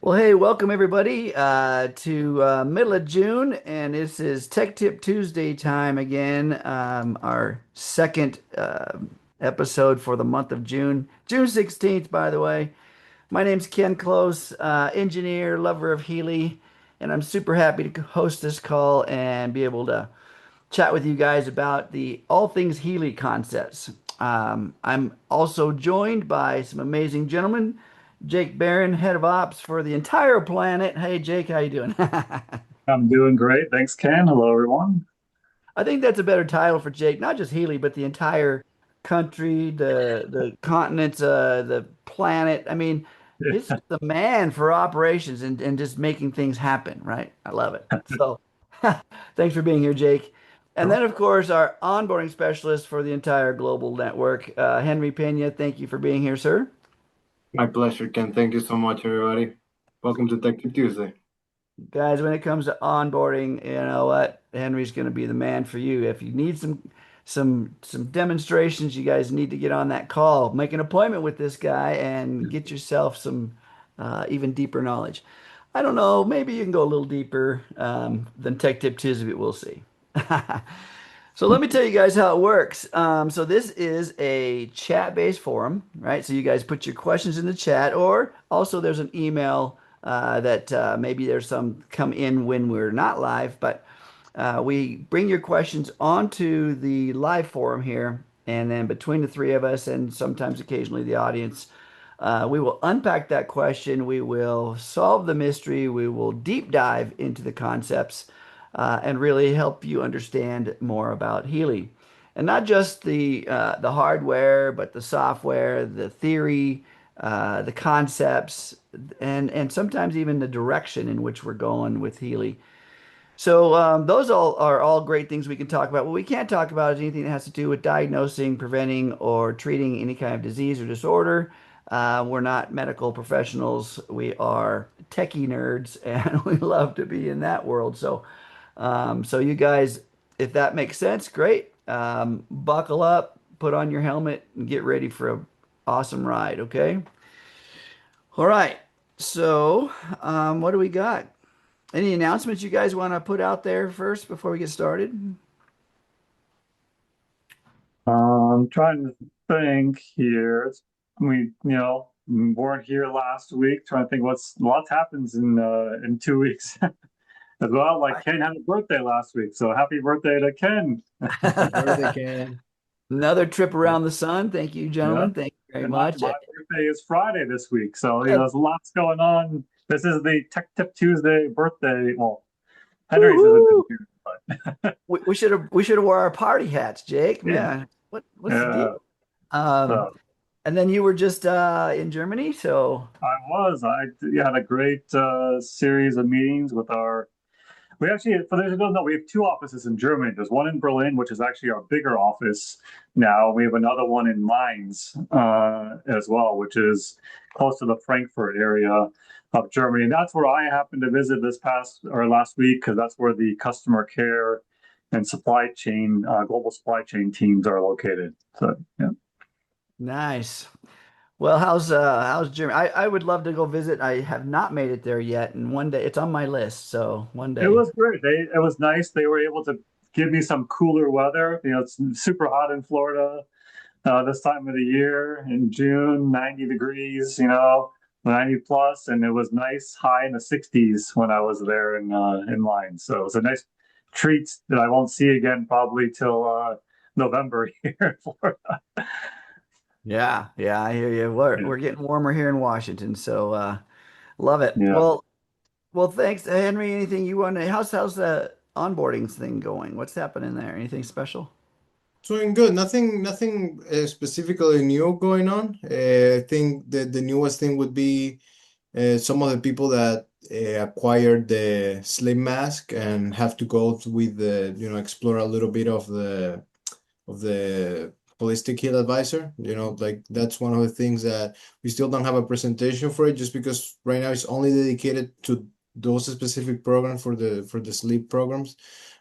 Well, hey, welcome everybody to middle of June, and this is Tech Tip Tuesday time again. Our second episode for the month of June, June 16th, by the way. My name's Ken Close, engineer, lover of Healy, and I'm super happy to host this call and be able to chat with you guys about the all things Healy concepts. I'm also joined by some amazing gentlemen. Jake Barron, head of ops for the entire planet. Hey, Jake, how you doing? I'm doing great. Thanks, Ken. Hello, everyone. I think that's a better title for Jake, not just Healy, but the entire country, the continents, the planet. I mean, he's the man for operations and just making things happen, right? I love it. So, thanks for being here, Jake. And Sure. then, of course, our onboarding specialist for the entire global network, Henry Pena. Thank you for being here, sir. My pleasure, Ken. Thank you so much, everybody. Welcome to Tech Tip Tuesday. Guys, when it comes to onboarding, you know what? Henry's going to be the man for you. If you need some demonstrations, you guys need to get on that call. Make an appointment with this guy and get yourself some even deeper knowledge. I don't know, maybe you can go a little deeper than Tech Tip Tuesday, but we'll see. So let me tell you guys how it works. So this is a chat-based forum, right? So you guys put your questions in the chat, or also there's an email that maybe there's some come in when we're not live, but we bring your questions onto the live forum here, and then between the three of us and sometimes occasionally the audience, we will unpack that question. We will solve the mystery. We will deep dive into the concepts and really help you understand more about Healy. And not just the hardware, but the software, the theory, the concepts, and sometimes even the direction in which we're going with Healy. So those all are all great things we can talk about. What we can't talk about is anything that has to do with diagnosing, preventing, or treating any kind of disease or disorder. We're not medical professionals. We are techie nerds, and we love to be in that world. So you guys, if that makes sense, great. Buckle up, put on your helmet, and get ready for an awesome ride. Okay. All right. So what do we got? Any announcements you guys want to put out there first before we get started? I'm trying to think here. We weren't here last week. Trying to think lots happens in 2 weeks as well. Like Ken had a birthday last week, so happy birthday to Ken. Happy birthday, Ken. Another trip around the sun. Thank you, Yeah, gentlemen. Thank you very and my much. birthday is Friday this week, so Uh, there's lots going on. This is the Tech Tip Tuesday birthday. Well, Henry's isn't woohoo! here, but We should have wore our party hats, Jake. yeah, Man, what's the yeah. deal? Um, So. and then you were just in Germany, so I had a great series of meetings with our. We actually, for those who don't know, we have two offices in Germany. There's one in Berlin, which is actually our bigger office now. We have another one in Mainz as well, which is close to the Frankfurt area of Germany. And that's where I happened to visit this past or last week because that's where the customer care and supply chain, global supply chain teams are located. So, yeah. nice. Well, how's Germany? I would love to go visit. I have not made it there yet, and one day it's on my list. So one It day. was great. It was nice. They were able to give me some cooler weather. It's super hot in Florida this time of the year in June, 90 degrees, 90 plus, and it was nice high in the 60s when I was there in line. So it was a nice treat that I won't see again probably till November here in Florida. Yeah, yeah, I hear you. We're Yeah. we're getting warmer here in Washington, so love it. Yeah. Well, thanks, Henry. Anything you want to? How's the onboarding thing going? What's happening there? Anything special? Doing good. Nothing specifically new going on. I think the newest thing would be some of the people that acquired the Slim Mask and have to go with explore a little bit of the holistic health advisor. Like that's one of the things that we still don't have a presentation for it, just because right now it's only dedicated to those specific programs for the sleep programs.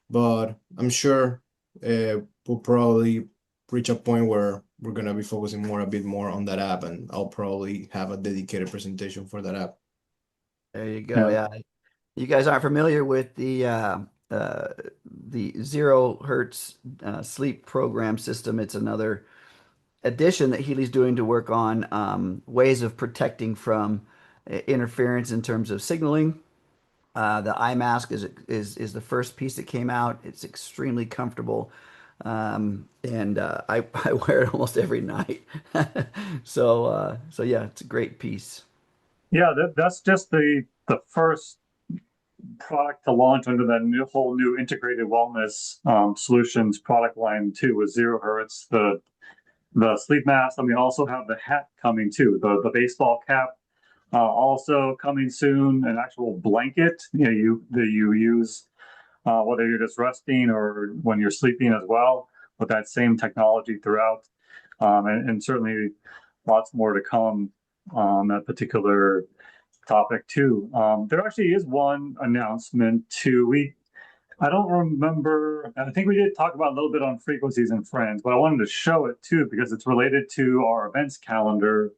But I'm sure we'll probably reach a point where we're gonna be focusing a bit more on that app, and I'll probably have a dedicated presentation for that app. There you go. Yeah. Yeah. You guys aren't familiar with uh, the 0 hertz sleep program system. It's another addition that Healy's doing to work on ways of protecting from interference in terms of signaling. The eye mask is the first piece that came out. It's extremely comfortable, and I wear it almost every night. So yeah, it's a great piece. Yeah, that's just the first product to launch under that whole new integrated wellness solutions product line too, with 0 hertz, the sleep mask. And we also have the hat coming too, the baseball cap also coming soon. An actual blanket, that you use whether you're just resting or when you're sleeping as well, with that same technology throughout. And certainly lots more to come on that particular topic too. There actually is one announcement too. I don't remember. I think we did talk about a little bit on frequencies and friends, but I wanted to show it too because it's related to our events calendar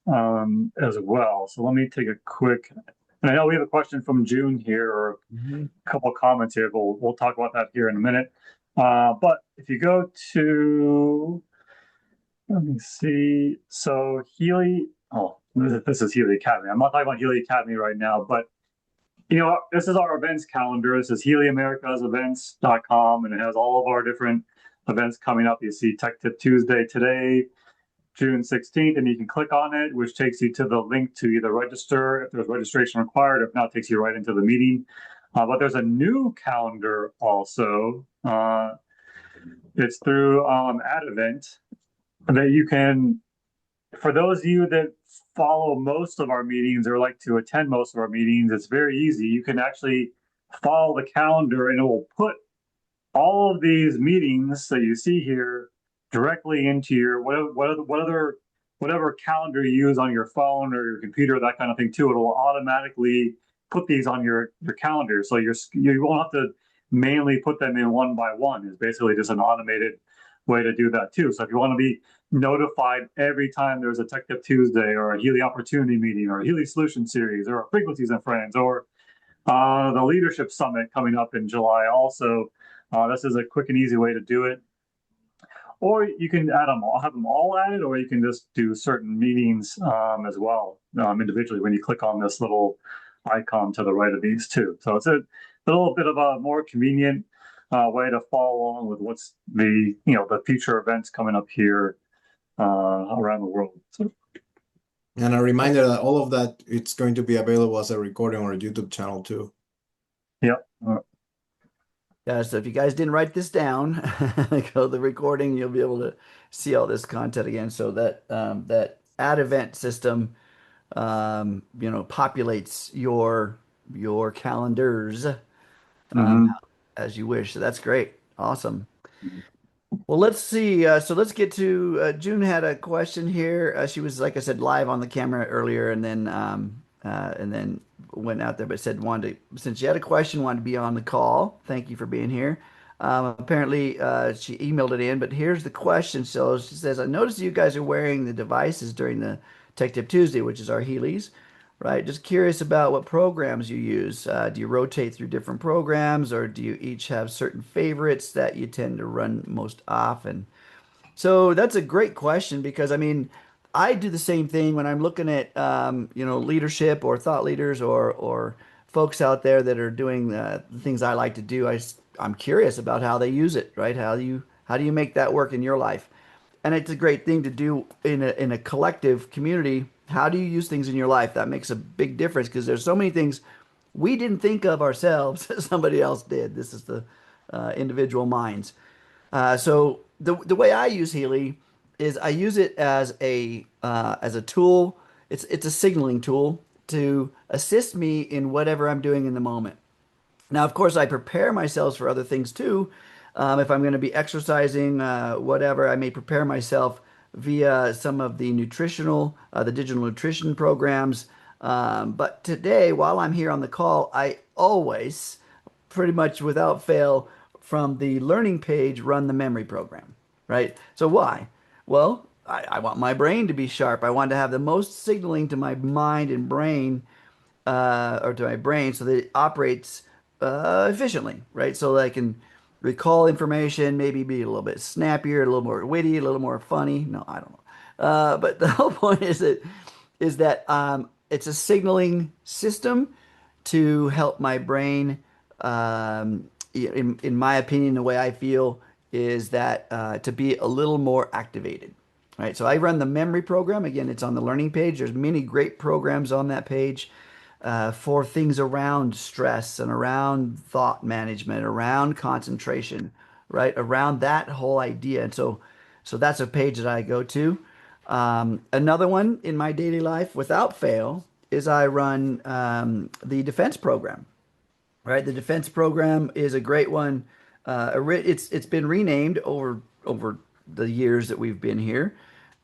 as well. So let me take a quick. And I know we have a question from June here, or Mhm. a couple of comments here. We'll talk about that here in a minute. But if you go to, let me see. So Healy. Oh, this is Healy Academy. I'm not talking about Healy Academy right now, but this is our events calendar. This is HealyAmericasEvents.com, and it has all of our different events coming up. You see Tech Tip Tuesday today, June 16th, and you can click on it, which takes you to the link to either register if there's registration required. If not, it takes you right into the meeting. But there's a new calendar also. It's through Advent that you can, for those of you that follow most of our meetings or like to attend most of our meetings, it's very easy. You can actually follow the calendar and it will put all of these meetings that you see here directly into your whatever calendar you use on your phone or your computer, that kind of thing too. It'll automatically put these on your calendar, so you won't have to manually put them in one by one. It's basically just an automated way to do that too. So if you want to be notified every time there's a Tech Tip Tuesday or a Healy Opportunity meeting or a Healy Solution Series or a Frequencies and Friends or the Leadership Summit coming up in July also, this is a quick and easy way to do it. Or you can have them all added, or you can just do certain meetings as well individually when you click on this little icon to the right of these two. So it's a little bit of a more convenient way to follow along with what's the future events coming up here around the world. So, And a reminder that all of that it's going to be available as a recording on our YouTube channel too. yeah. Yeah, so if you guys didn't write this down, go to the recording, you'll be able to see all this content again. So that ad event system, populates your calendars um, Mhm. as you wish. So that's great. Awesome. Well, let's see. So let's get to June had a question here. She was, like I said, live on the camera earlier, and then went out there, but said wanted to, since she had a question, wanted to be on the call. Thank you for being here. Apparently, she emailed it in, but here's the question. So she says, I noticed you guys are wearing the devices during the Tech Tip Tuesday, which is our Heelys, right? Just curious about what programs you use. Do you rotate through different programs, or do you each have certain favorites that you tend to run most often? So that's a great question because I mean, I do the same thing when I'm looking at leadership or thought leaders or folks out there that are doing the things I like to do. I'm curious about how they use it, right? How do you make that work in your life? And it's a great thing to do in a collective community. How do you use things in your life? That makes a big difference because there's so many things we didn't think of ourselves that somebody else did. This is the individual minds. So the way I use Healy is I use it as a tool. It's a signaling tool to assist me in whatever I'm doing in the moment. Now, of course, I prepare myself for other things too. If I'm going to be exercising, whatever, I may prepare myself via some of the digital nutrition programs. But today, while I'm here on the call, I always, pretty much without fail, from the learning page, run the memory program, right? So why? Well, I want my brain to be sharp. I want to have the most signaling to my mind and brain or to my brain so that it operates efficiently, right? So that I can recall information, maybe be a little bit snappier, a little more witty, a little more funny. No, I don't know. But the whole point is that it's a signaling system to help my brain. In my opinion, the way I feel is that to be a little more activated. Right. So I run the memory program. Again, it's on the learning page. There's many great programs on that page for things around stress and around thought management, around concentration, right? Around that whole idea. And so that's a page that I go to. Another one in my daily life, without fail, is I run the defense program. Right, the defense program is a great one. It's been renamed over the years that we've been here.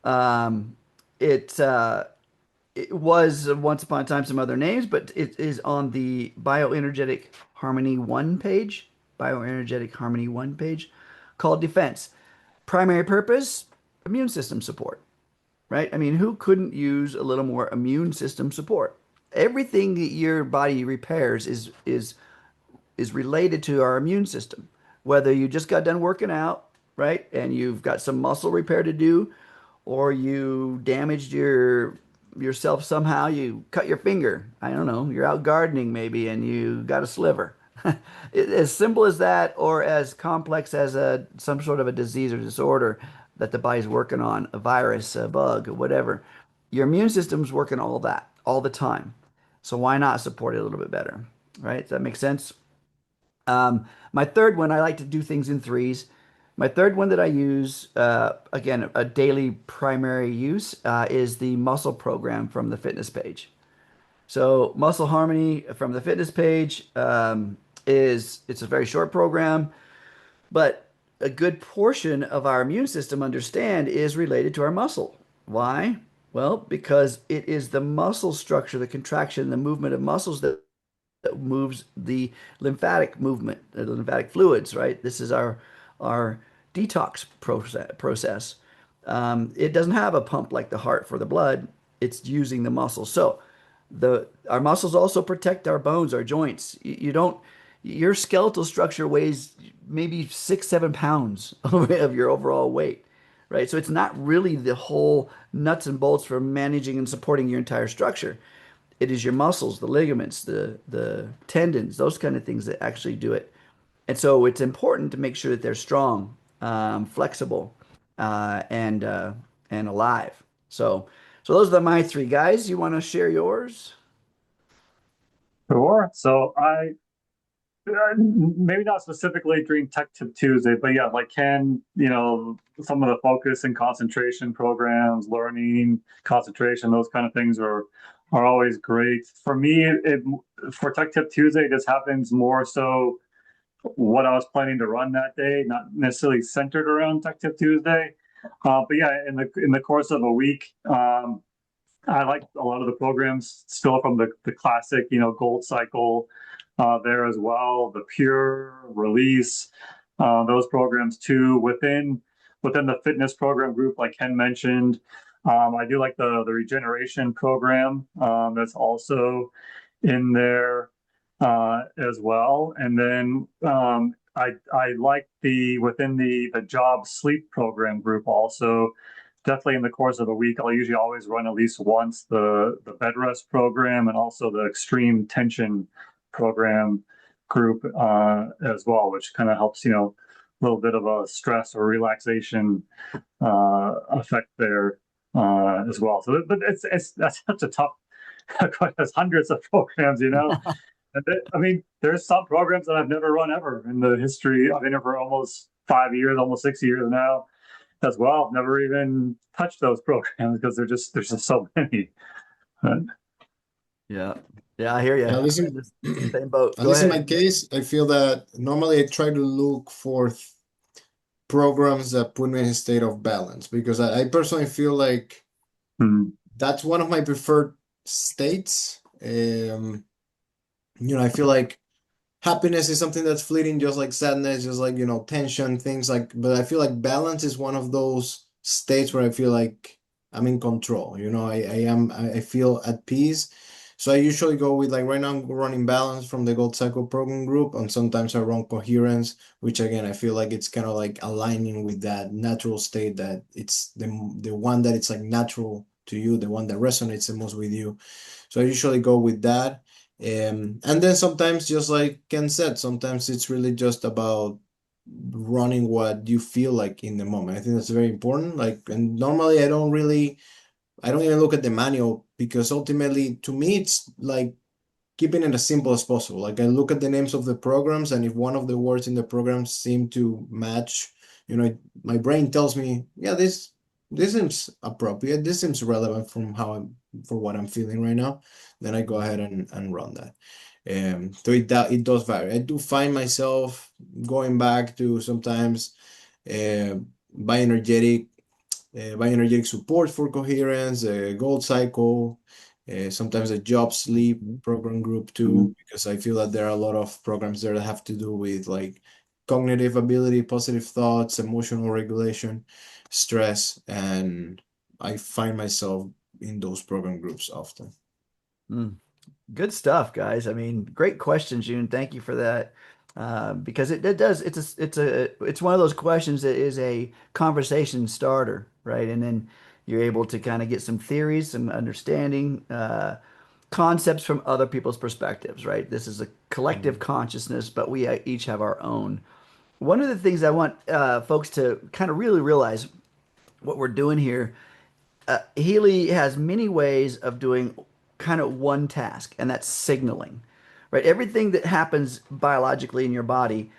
Um, it it was once upon a time some other names, but it is on the Bioenergetic Harmony 1 page, Bioenergetic Harmony 1 page, called Defense. Primary purpose, immune system support, right? I mean, who couldn't use a little more immune system support? Everything that your body repairs is related to our immune system. Whether you just got done working out, right, and you've got some muscle repair to do, or you damaged yourself somehow, you cut your finger. I don't know, you're out gardening maybe and you got a sliver. As simple as that, or as complex as some sort of a disease or disorder that the body's working on, a virus, a bug, whatever. Your immune system's working all that all the time. So why not support it a little bit better, right? Does that make sense? My third one, I like to do things in threes. My third one that I use, again, a daily primary use, is the muscle program from the fitness page. So Muscle Harmony from the fitness page it's a very short program, but a good portion of our immune system, understand, is related to our muscle. Why? Well, because it is the muscle structure, the contraction, the movement of muscles that moves the lymphatic movement, the lymphatic fluids, right? This is our detox process. It doesn't have a pump like the heart for the blood. It's using the muscles. So the our muscles also protect our bones, our joints. You don't your skeletal structure weighs maybe 6, 7 pounds of your overall weight, right? So it's not really the whole nuts and bolts for managing and supporting your entire structure. It is your muscles, the ligaments, the tendons, those kind of things that actually do it. And so it's important to make sure that they're strong, flexible, uh, and uh, and alive. So those are my three guys. You want to share yours? Sure. So maybe not specifically during Tech Tip Tuesday, but yeah, like some of the focus and concentration programs, learning, concentration, those kind of things are always great. For me, for Tech Tip Tuesday, it just happens more so what I was planning to run that day, not necessarily centered around Tech Tip Tuesday. But yeah, in the course of a week, I like a lot of the programs still from the classic, Gold Cycle there as well. The Pure Release, those programs too. Within the fitness program group, like Ken mentioned, I do like the regeneration program. That's also in there as well. And then I like the within the job sleep program group also. Definitely in the course of a week, I'll usually always run at least once the bed rest program and also the extreme tension program group as well, which kind of helps, a little bit of a stress or relaxation effect there as well. So, but that's such a tough. There's hundreds of programs, And I mean, there's some programs that I've never run ever in the history. I've been here for almost 5 years, almost 6 years now as well. I've never even touched those programs because there's just so many. But, Yeah. Yeah, I hear you. At least I'm in in, the same boat. at Go least in my ahead. case, I feel that normally I try to look for programs that put me in a state of balance because I personally feel like hmm, that's one of my preferred states. I feel like happiness is something that's fleeting, just like sadness, just like, tension, things like, but I feel like balance is one of those states where I feel like I'm in control. I feel at peace. So I usually go with like right now I'm running balance from the Gold Cycle program group, and sometimes I run coherence, which again I feel like it's kind of like aligning with that natural state that it's the one that it's like natural to you, the one that resonates the most with you. So I usually go with that. And then sometimes just like Ken said, sometimes it's really just about running what you feel like in the moment. I think that's very important. Like, and normally I don't even look at the manual because ultimately to me it's like keeping it as simple as possible. Like I look at the names of the programs, and if one of the words in the program seem to match, my brain tells me, yeah, this seems appropriate. This seems relevant from for what I'm feeling right now. Then I go ahead and run that. So it does vary. I do find myself going back to sometimes uh, bioenergetic bioenergetic support for coherence, gold cycle, sometimes a job sleep program group too, because I feel that there are a lot of programs there that have to do with like cognitive ability, positive thoughts, emotional regulation, stress, and I find myself in those program groups often. Mm. Good stuff, guys. I mean, great question, June. Thank you for that. Because it does, it's one of those questions that is a conversation starter, right? And then you're able to kind of get some theories, some understanding, concepts from other people's perspectives, right? This is a collective Mhm. consciousness, but we each have our own. One of the things I want folks to kind of really realize what we're doing here, Healy has many ways of doing kind of one task, and that's signaling, right? Everything that happens biologically in your body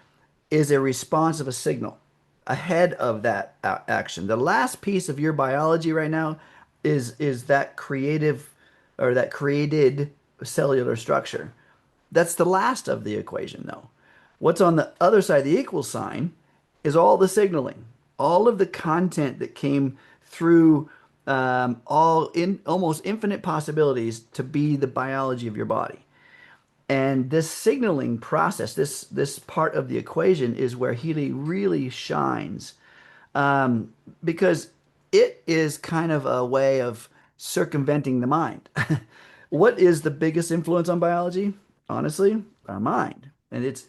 is a response of a signal ahead of that action. The last piece of your biology right now is that creative or that created cellular structure. That's the last of the equation, though. What's on the other side of the equal sign is all the signaling, all of the content that came through all in almost infinite possibilities to be the biology of your body. And this signaling process, this part of the equation is where Healy really shines because it is kind of a way of circumventing the mind. What is the biggest influence on biology? Honestly, our mind. And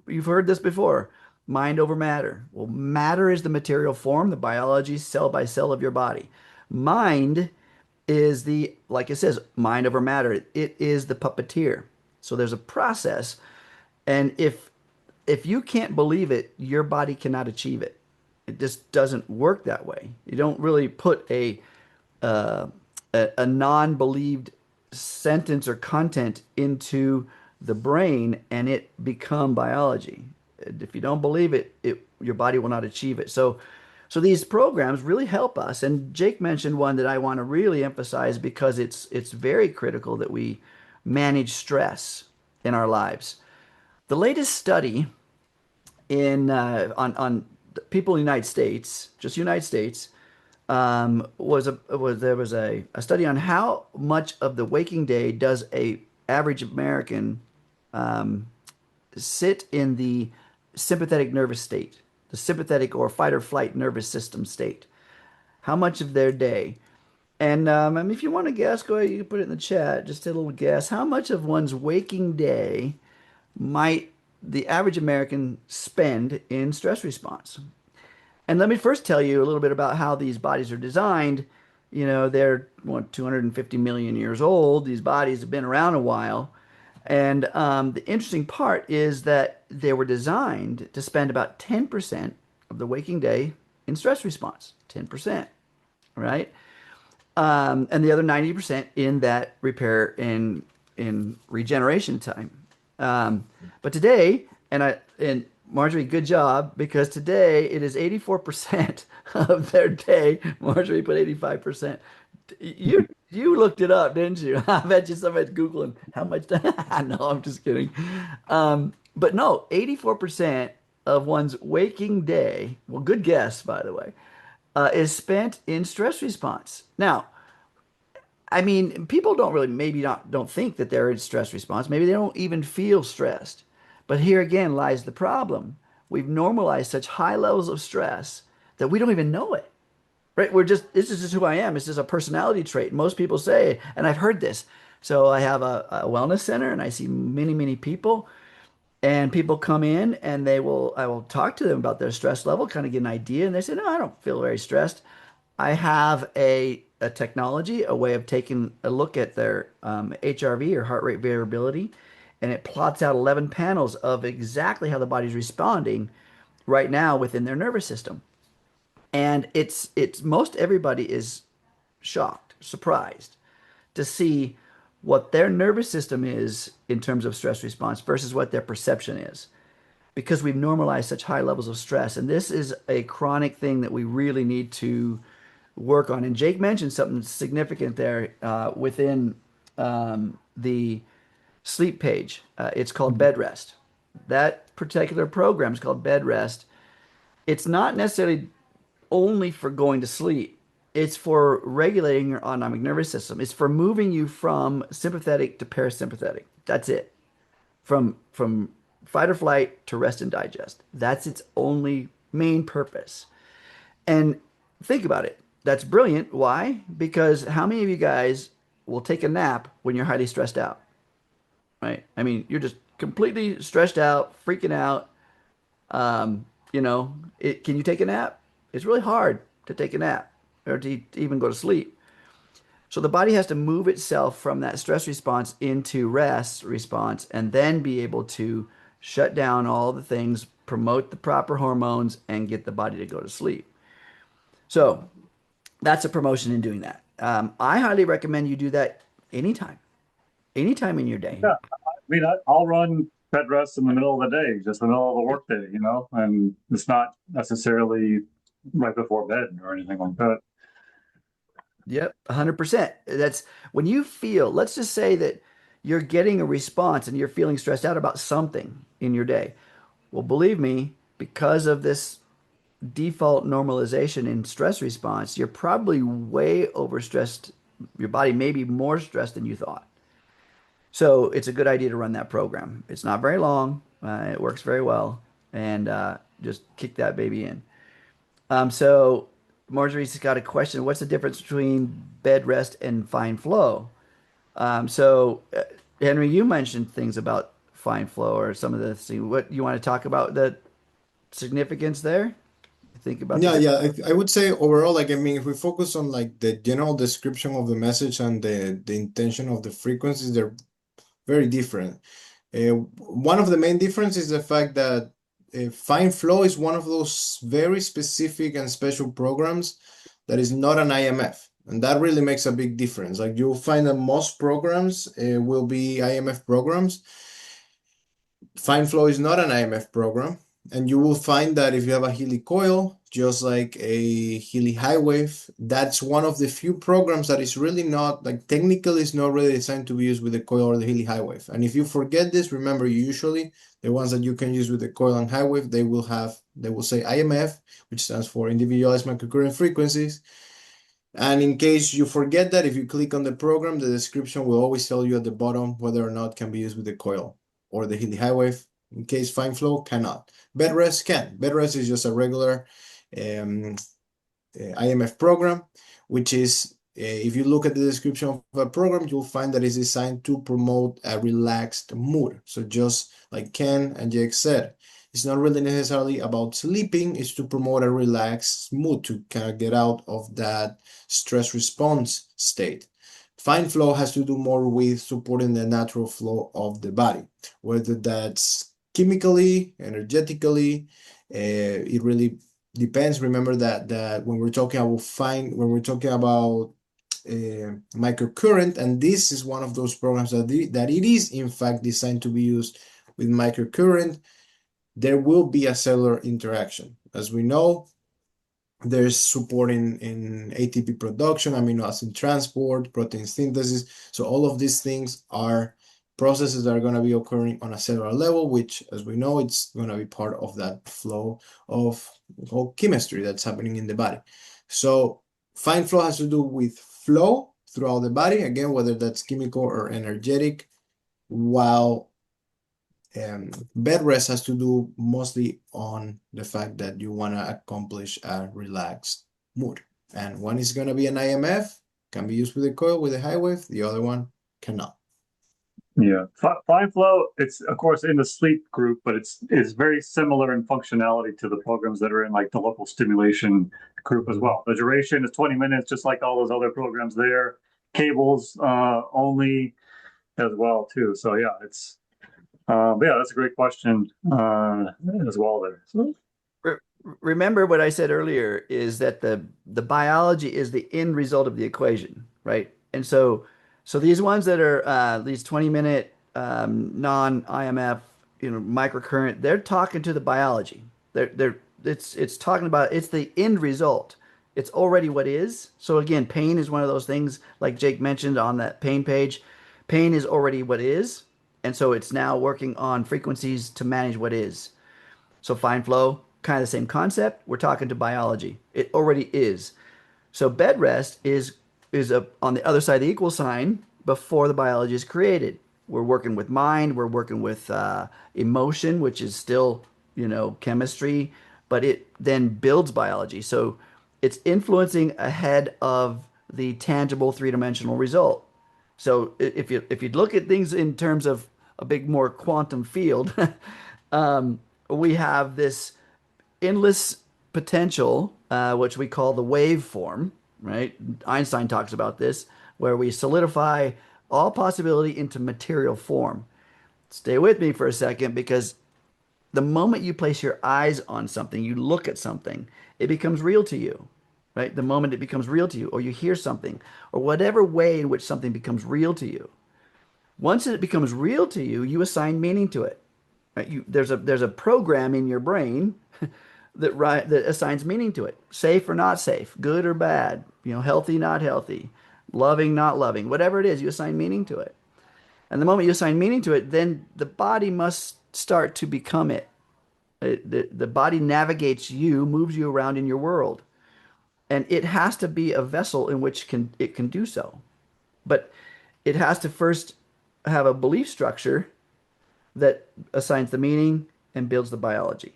you've heard this before, mind over matter. Well, matter is the material form, the biology, cell by cell of your body. Mind is like it says, mind over matter. It is the puppeteer. So there's a process, and if you can't believe it, your body cannot achieve it. It just doesn't work that way. You don't really put uh, a non-believed sentence or content into the brain and it become biology. If you don't believe it, your body will not achieve it. So these programs really help us. And Jake mentioned one that I want to really emphasize because it's very critical that we manage stress in our lives. The latest study in on people in the United States, just United States, there was a study on how much of the waking day does a average American sit in the sympathetic nervous state, the sympathetic or fight or flight nervous system state. How much of their day? And I mean, if you want to guess, go ahead. You can put it in the chat. Just a little guess. How much of one's waking day might the average American spend in stress response? And let me first tell you a little bit about how these bodies are designed. You know, they're what, 250 million years old. These bodies have been around a while. And the interesting part is that they were designed to spend about 10% of the waking day in stress response. 10%, right? And the other 90% in that repair and in regeneration time. But today, and Marjorie, good job because today it is 84% of their day. Marjorie put 85%. You looked it up, didn't you? I bet you somebody's Googling how much. No, I'm just kidding. But no, 84% of one's waking day, well, good guess, by the way, is spent in stress response. Now, I mean, people don't really maybe not don't think that they're in stress response. Maybe they don't even feel stressed. But here again lies the problem. We've normalized such high levels of stress that we don't even know it. Right? This is just who I am. It's just a personality trait. Most people say, and I've heard this, So I have a wellness center and I see many, many people. And people come in and I will talk to them about their stress level, kind of get an idea. And they say, no, I don't feel very stressed. I have a technology, a way of taking a look at their HRV or heart rate variability, and it plots out 11 panels of exactly how the body's responding right now within their nervous system. And it's most everybody is shocked, surprised to see what their nervous system is in terms of stress response versus what their perception is because we've normalized such high levels of stress. And this is a chronic thing that we really need to work on. And Jake mentioned something significant there within the sleep page. It's called bed rest. That particular program is called bed rest. It's not necessarily only for going to sleep. It's for regulating your autonomic nervous system. It's for moving you from sympathetic to parasympathetic. That's it. From fight or flight to rest and digest. That's its only main purpose. And think about it. That's brilliant. Why? Because how many of you guys will take a nap when you're highly stressed out? Right? I mean, you're just completely stressed out, freaking out. Can you take a nap? It's really hard to take a nap or to even go to sleep. So the body has to move itself from that stress response into rest response and then be able to shut down all the things, promote the proper hormones, and get the body to go to sleep. So that's a promotion in doing that. I highly recommend you do that anytime, anytime in your day. Yeah, I mean, I'll run bed rest in the middle of the day, just the middle of the workday, and it's not necessarily right before bed or anything like that. Yep, 100%. That's when you feel, let's just say that you're getting a response and you're feeling stressed out about something in your day. Well, believe me, because of this default normalization in stress response, you're probably way overstressed. Your body may be more stressed than you thought. So it's a good idea to run that program. It's not very long. It works very well, and just kick that baby in. So Marjorie's got a question. What's the difference between bed rest and fine flow? So Henry, you mentioned things about fine flow or some of the things. What you want to talk about the significance there? Think about the Yeah, difference. yeah. I would say overall, like, I mean, if we focus on like the general description of the message and the intention of the frequencies, they're very different. One of the main differences is the fact that Fine Flow is one of those very specific and special programs that is not an IMF. And that really makes a big difference. Like you'll find that most programs will be IMF programs. Fine Flow is not an IMF program. And you will find that if you have a Healy coil, just like a Healy high wave, that's one of the few programs that is really not, like technically is not really designed to be used with the coil or the Healy high wave. And if you forget this, remember usually the ones that you can use with the coil and high wave, they will say IMF, which stands for Individualized Microcurrent Frequencies. And in case you forget that, if you click on the program, the description will always tell you at the bottom whether or not it can be used with the coil or the Healy high wave. In case Fine Flow cannot. Bed rest can. Bed rest is just a regular um, IMF program, which is, if you look at the description of a program, you'll find that it's designed to promote a relaxed mood. So just like Ken and Jake said, it's not really necessarily about sleeping, it's to promote a relaxed mood, to kind of get out of that stress response state. Fine flow has to do more with supporting the natural flow of the body, whether that's chemically, energetically, it really depends. Remember that when we're talking about microcurrent, and this is one of those programs that it is in fact designed to be used with microcurrent, there will be a cellular interaction. As we know, there's support in ATP production, amino acid transport, protein synthesis. So all of these things are processes that are going to be occurring on a cellular level, which, as we know, it's going to be part of that flow of whole chemistry that's happening in the body. So fine flow has to do with flow throughout the body, again, whether that's chemical or energetic, while bed rest has to do mostly on the fact that you want to accomplish a relaxed mood. And one is going to be an IMF, can be used with a coil, with a high wave. The other one cannot. Yeah, Fine Flow, it's of course in the sleep group, but it's very similar in functionality to the programs that are in like the local stimulation group as Mhm. well. The duration is 20 minutes, just like all those other programs there. Cables only as well too. So yeah, it's yeah, that's a great question as well there. So, Re- Remember what I said earlier is that the biology is the end result of the equation, right? And so these ones that are these 20-minute non-IMF, microcurrent, they're talking to the biology. They're it's talking about it's the end result. It's already what is. So again, pain is one of those things like Jake mentioned on that pain page. Pain is already what is, and so it's now working on frequencies to manage what is. So fine flow, kind of the same concept. We're talking to biology. It already is. So bed rest is on the other side of the equal sign before the biology is created. We're working with mind. We're working with emotion, which is still chemistry, but it then builds biology. So it's influencing ahead of the tangible three-dimensional result. So if you look at things in terms of a big more quantum field, we have this endless potential, which we call the waveform, right? Einstein talks about this, where we solidify all possibility into material form. Stay with me for a second because the moment you place your eyes on something, you look at something, it becomes real to you, right? The moment it becomes real to you, or you hear something, or whatever way in which something becomes real to you. Once it becomes real to you, you assign meaning to it. Right? There's a program in your brain that assigns meaning to it. Safe or not safe, good or bad, healthy, not healthy, loving, not loving, whatever it is, you assign meaning to it. And the moment you assign meaning to it, then the body must start to become it. The body navigates you, moves you around in your world, and it has to be a vessel in which it can do so. But it has to first have a belief structure that assigns the meaning and builds the biology.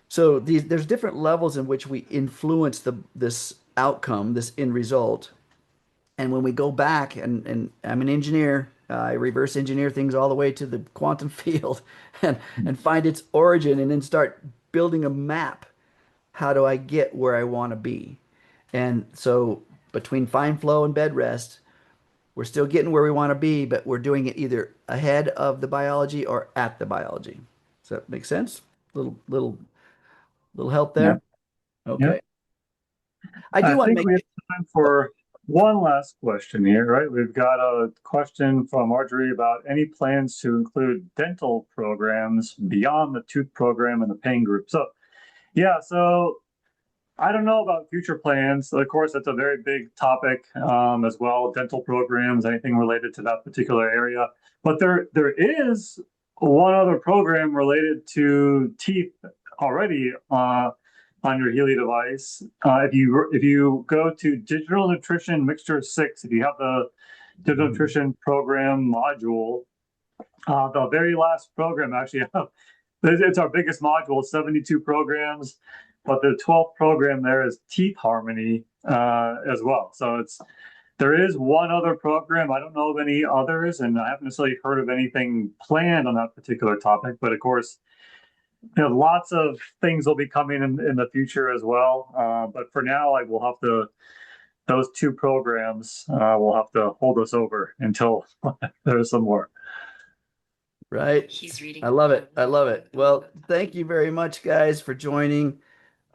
So there's different levels in which we influence this outcome, this end result. And when we go back, and I'm an engineer, I reverse engineer things all the way to the quantum field and find its origin and then start building a map. How do I get where I want to be? And so between fine flow and bed rest, we're still getting where we want to be, but we're doing it either ahead of the biology or at the biology. Does that make sense? Little help yeah, there? yeah. Okay. I do I want to think make we have time for one last question here, right? We've got a question from Marjorie about any plans to include dental programs beyond the tooth program and the pain group. So, yeah, so I don't know about future plans. Of course, that's a very big topic as well. Dental programs, anything related to that particular area. But there is one other program related to teeth already on your Healy device. If you go to Digital Nutrition Mixture 6, if you have the Digital Mhm. Nutrition Program module, the very last program actually, it's our biggest module, 72 programs, but the 12th program there is Teeth Harmony as well. So there is one other program. I don't know of any others, and I haven't necessarily heard of anything planned on that particular topic. But of course, lots of things will be coming in the future as well. But for now, I will have to those two programs will have to hold us over until there's some more. right. I love it. I love it. Well, thank you very much, guys, for joining.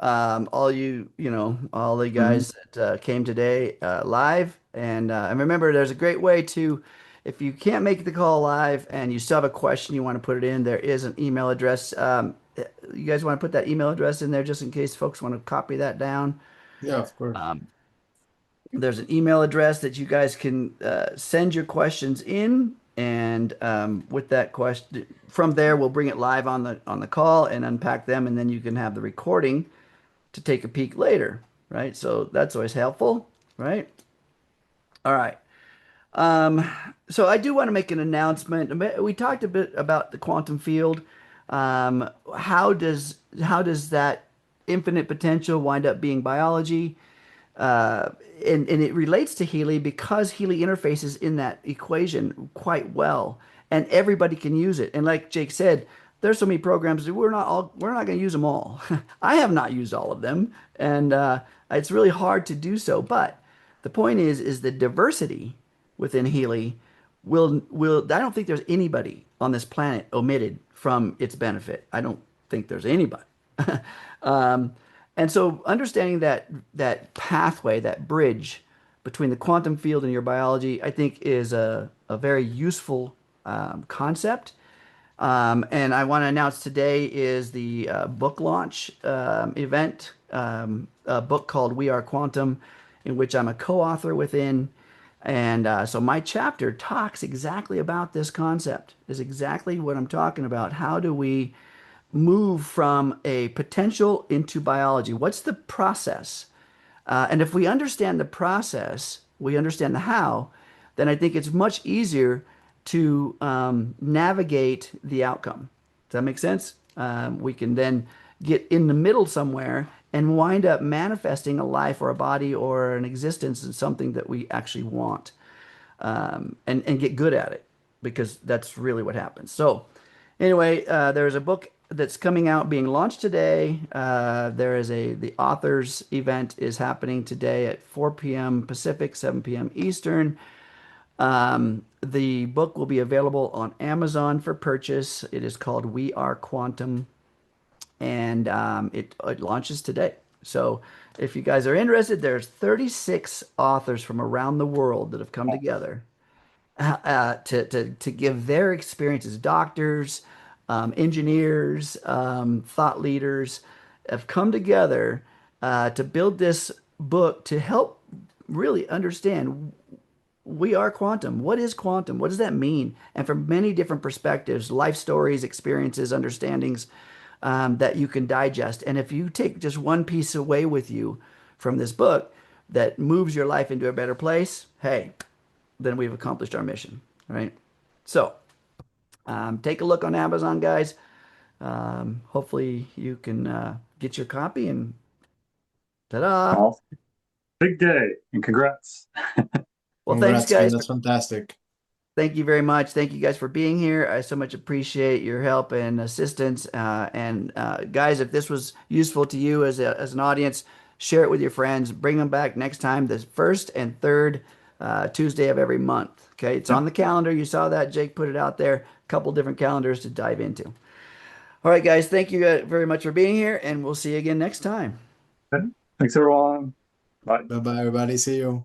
All the Mhm. guys that came today live. And remember, there's a great way to, if you can't make the call live and you still have a question you want to put it in, there is an email address. You guys want to put that email address in there just in case folks want to copy that down? Yeah, of course. Um, there's an email address that you guys can send your questions in, and with that question, from there we'll bring it live on the call and unpack them, and then you can have the recording to take a peek later, right? So that's always helpful, right? All right. Um, so I do want to make an announcement. We talked a bit about the quantum field. How does that infinite potential wind up being biology? uh, and it relates to Healy because Healy interfaces in that equation quite well, and everybody can use it. And like Jake said, there's so many programs that we're not going to use them all. I have not used all of them, and it's really hard to do so. But the point is the diversity within Healy will I don't think there's anybody on this planet omitted from its benefit. I don't think there's anybody. Um, and so understanding that pathway, that bridge between the quantum field and your biology, I think is a very useful concept. And I want to announce today is the book launch event, a book called We Are Quantum, in which I'm a co-author within. And so my chapter talks exactly about this concept, is exactly what I'm talking about. How do we move from a potential into biology? What's the process? And if we understand the process, we understand the how, then I think it's much easier to navigate the outcome. Does that make sense? We can then get in the middle somewhere and wind up manifesting a life or a body or an existence in something that we actually want, and get good at it because that's really what happens. So, anyway, there's a book that's coming out being launched today. There is the authors event is happening today at 4 p.m. Pacific, 7 p.m. Eastern. The book will be available on Amazon for purchase. It is called We Are Quantum, and it launches today. So if you guys are interested, there's 36 authors from around the world that have come together to give their experiences. Doctors, engineers, thought leaders have come together to build this book to help really understand we are quantum. What is quantum? What does that mean? And from many different perspectives, life stories, experiences, understandings that you can digest. And if you take just one piece away with you from this book that moves your life into a better place, hey, then we've accomplished our mission, right? So take a look on Amazon, guys. Hopefully you can get your copy and ta-da. Awesome. Big day and congrats. Well, thanks, Congrats, man. guys. That's fantastic. Thank you very much. Thank you guys for being here. I so much appreciate your help and assistance. And guys, if this was useful to you as an audience, share it with your friends. Bring them back next time, the first and third Tuesday of every month. Okay, it's on the calendar. You saw that. Jake put it out there. A couple different calendars to dive into. All right, guys. Thank you very much for being here, and we'll see you again next time. Thanks, everyone. Bye. Bye bye, everybody. See you.